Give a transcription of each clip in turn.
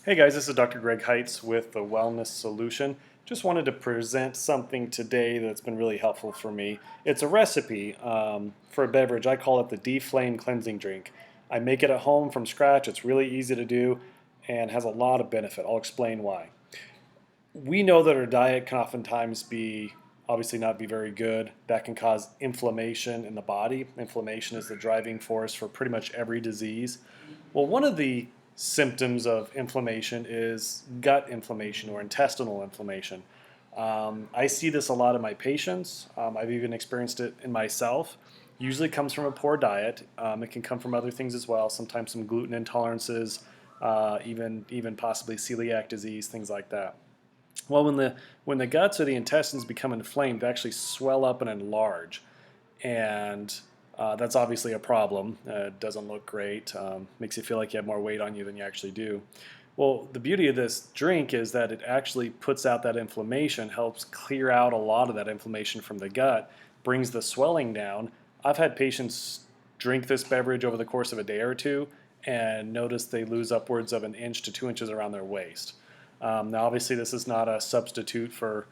Hey guys, this is Dr. Greg Heitz with the Wellness Solution. Just wanted to present something today that's been really helpful for me. It's a recipe for a beverage. I call it the Deflame cleansing drink. I make it at home from scratch. It's really easy to do and has a lot of benefit. I'll explain why. We know that our diet can oftentimes be obviously not be very good. That can cause inflammation in the body. Inflammation is the driving force for pretty much every disease. Well, one of the symptoms of inflammation is gut inflammation or intestinal inflammation. I see this a lot in my patients. I've even experienced it in myself. Usually comes from a poor diet. It can come from other things as well. Sometimes some gluten intolerances, even possibly celiac disease, things like that. Well, when the guts or the intestines become inflamed, they actually swell up and enlarge, and that's obviously a problem. It doesn't look great. Makes you feel like you have more weight on you than you actually do. Well, the beauty of this drink is that it actually puts out that inflammation, helps clear out a lot of that inflammation from the gut, brings the swelling down. I've had patients drink this beverage over the course of a day or two and notice they lose upwards of 1 to 2 inches around their waist. Now, obviously, this is not a substitute for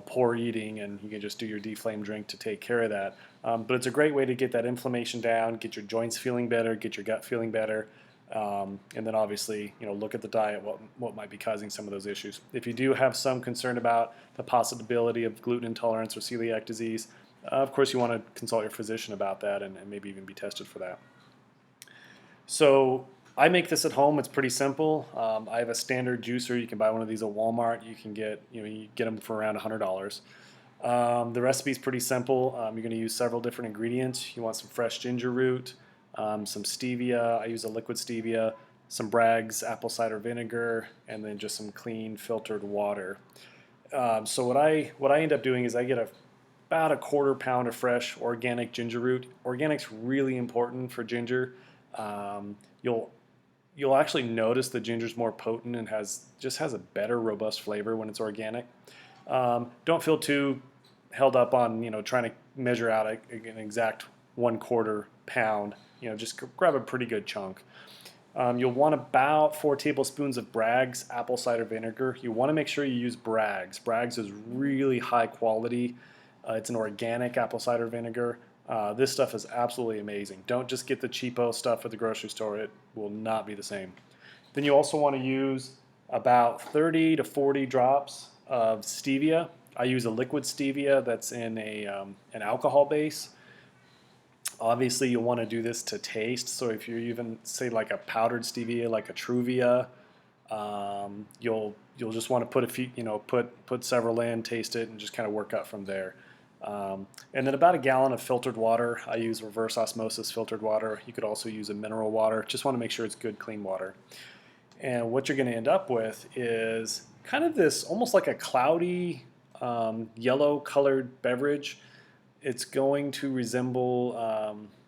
poor eating, and you can just do your Deflame drink to take care of that. But it's a great way to get that inflammation down, get your joints feeling better, get your gut feeling better, and then obviously look at the diet, what might be causing some of those issues. If you do have some concern about the possibility of gluten intolerance or celiac disease, of course you want to consult your physician about that and maybe even be tested for that. So I make this at home. It's pretty simple. I have a standard juicer. You can buy one of these at Walmart. You can get you get them for around $100. The recipe is pretty simple. You're going to use several different ingredients. You want some fresh ginger root, some stevia. I use a liquid stevia, some Bragg's apple cider vinegar, and then just some clean filtered water. So what I end up doing is I get about a quarter pound of fresh organic ginger root. Organic's really important for ginger. You'll actually notice the ginger's more potent and just has a better robust flavor when it's organic. Don't feel too held up on trying to measure out an exact 1/4 pound. Just grab a pretty good chunk. You'll want about 4 tablespoons of Bragg's apple cider vinegar. You want to make sure you use Bragg's. Bragg's is really high quality. It's an organic apple cider vinegar. This stuff is absolutely amazing. Don't just get the cheapo stuff at the grocery store. It will not be the same. Then you also want to use about 30 to 40 drops of stevia. I use a liquid stevia that's in an alcohol base. Obviously, you'll want to do this to taste. So if you even say like a powdered stevia, like a Truvia, you'll just want to put a few, put several in, taste it, and just kind of work up from there. And then about a gallon of filtered water. I use reverse osmosis filtered water. You could also use a mineral water. Just want to make sure it's good, clean water. And what you're going to end up with is kind of this almost like a cloudy, yellow colored beverage. It's going to resemble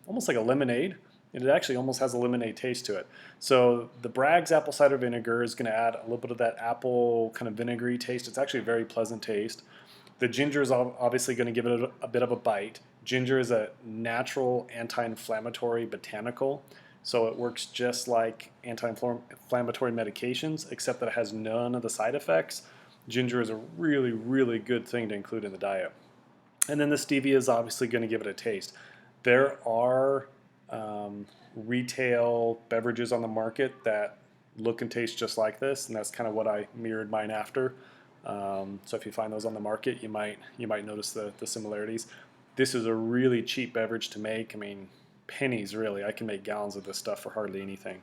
almost like a lemonade. And it actually almost has a lemonade taste to it. So the Bragg's apple cider vinegar is going to add a little bit of that apple kind of vinegary taste. It's actually a very pleasant taste. The ginger is obviously going to give it a bit of a bite. Ginger is a natural anti-inflammatory botanical, so it works just like anti-inflammatory medications, except that it has none of the side effects. Ginger is a really, really good thing to include in the diet. And then the stevia is obviously going to give it a taste. There are retail beverages on the market that look and taste just like this, and that's kind of what I mirrored mine after. So if you find those on the market, you might notice the similarities. This is a really cheap beverage to make. I mean, pennies really. I can make gallons of this stuff for hardly anything.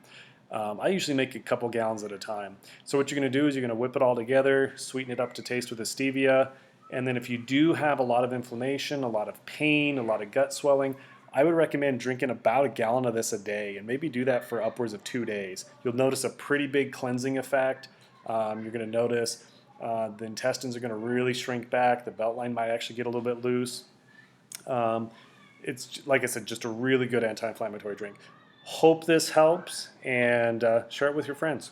I usually make a couple gallons at a time. So what you're going to do is you're going to whip it all together, sweeten it up to taste with the stevia, and then if you do have a lot of inflammation, a lot of pain, a lot of gut swelling, I would recommend drinking about a gallon of this a day, and maybe do that for upwards of 2 days. You'll notice a pretty big cleansing effect. You're going to notice the intestines are going to really shrink back. The beltline might actually get a little bit loose. It's, like I said, just a really good anti-inflammatory drink. Hope this helps, and share it with your friends.